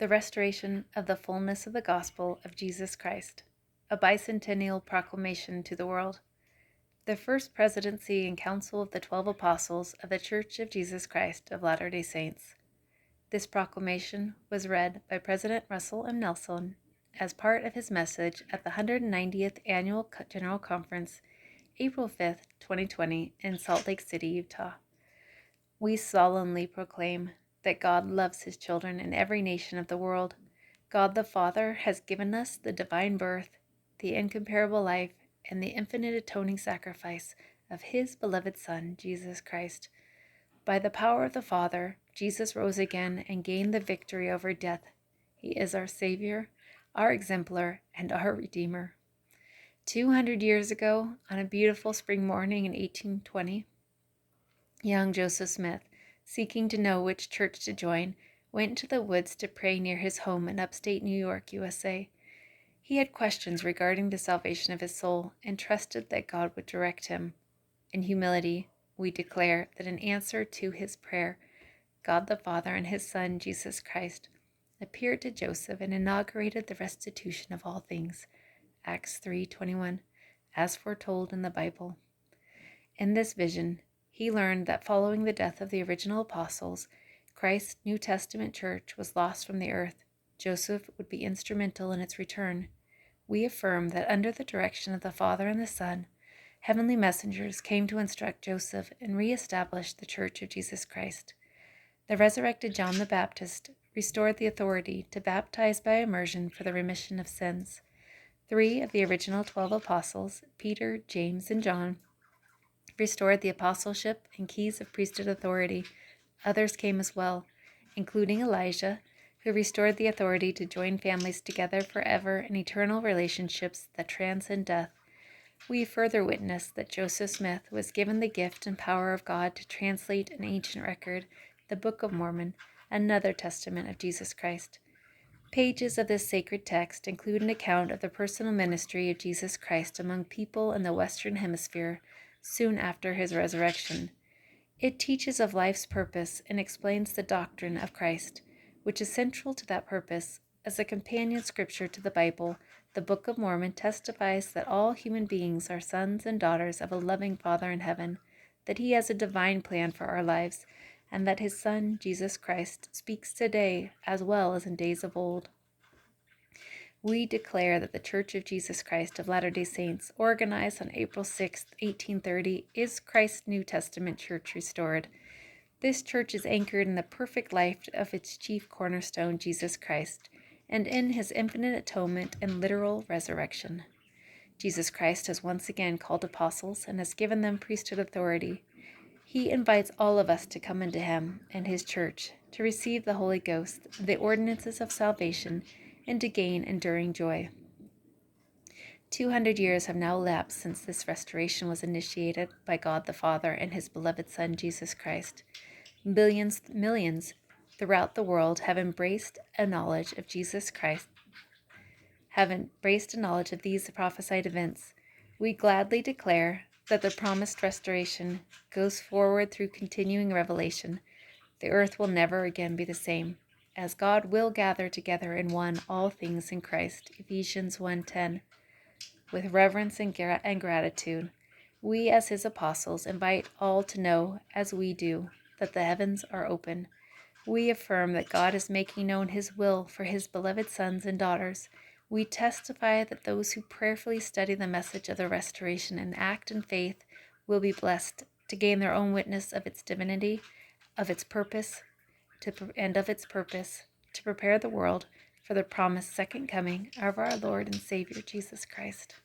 The Restoration of the Fullness of the Gospel of Jesus Christ, a Bicentennial Proclamation to the World. The First Presidency and Council of the 12 Apostles of the Church of Jesus Christ of Latter-day Saints. This proclamation was read by President Russell M. Nelson as part of his message at the 190th Annual General Conference, April 5, 2020, in Salt Lake City, Utah. We solemnly proclaim that God loves his children in every nation of the world. God the Father has given us the divine birth, the incomparable life, and the infinite atoning sacrifice of his beloved Son, Jesus Christ. By the power of the Father, Jesus rose again and gained the victory over death. He is our Savior, our exemplar, and our Redeemer. 200 years ago, on a beautiful spring morning in 1820, young Joseph Smith, seeking to know which church to join, went into the woods to pray near his home in upstate New York, USA. He had questions regarding the salvation of his soul and trusted that God would direct him. In humility, we declare that in answer to his prayer, God the Father and his Son, Jesus Christ, appeared to Joseph and inaugurated the restitution of all things, Acts 3:21, as foretold in the Bible. In this vision, he learned that following the death of the original apostles, Christ's New Testament church was lost from the earth. Joseph would be instrumental in its return. We affirm that under the direction of the Father and the Son, heavenly messengers came to instruct Joseph and re-establish the Church of Jesus Christ. The resurrected John the Baptist restored the authority to baptize by immersion for the remission of sins. 3 of the original 12 apostles, Peter, James, and John, restored the apostleship and keys of priesthood authority. Others came as well, including Elijah, who restored the authority to join families together forever in eternal relationships that transcend death. We further witness that Joseph Smith was given the gift and power of God to translate an ancient record, the Book of Mormon, another testament of Jesus Christ. Pages of this sacred text include an account of the personal ministry of Jesus Christ among people in the Western Hemisphere soon after his resurrection. It teaches of life's purpose and explains the doctrine of Christ, which is central to that purpose. As a companion scripture to the Bible, the Book of Mormon testifies that all human beings are sons and daughters of a loving Father in heaven, that he has a divine plan for our lives, and that his Son, Jesus Christ, speaks today as well as in days of old. We declare that the Church of Jesus Christ of Latter-day Saints, organized on April 6, 1830, is Christ's New Testament church restored. This church is anchored in the perfect life of its chief cornerstone, Jesus Christ, and in his infinite atonement and literal resurrection. Jesus Christ has once again called apostles and has given them priesthood authority. He invites all of us to come into him and his church, to receive the Holy Ghost, the ordinances of salvation, and to gain enduring joy. 200 years have now elapsed since this restoration was initiated by God the Father and his beloved Son, Jesus Christ. Millions throughout the world have embraced a knowledge of Jesus Christ, have embraced a knowledge of these prophesied events. We gladly declare that the promised restoration goes forward through continuing revelation. The earth will never again be the same, as God will gather together in one all things in Christ, Ephesians 1:10. With reverence and gratitude, we as his apostles invite all to know, as we do, that the heavens are open. We affirm that God is making known his will for his beloved sons and daughters. We testify that those who prayerfully study the message of the restoration and act in faith will be blessed to gain their own witness of its divinity, of its purpose, to prepare the world for the promised second coming of our Lord and Savior Jesus Christ.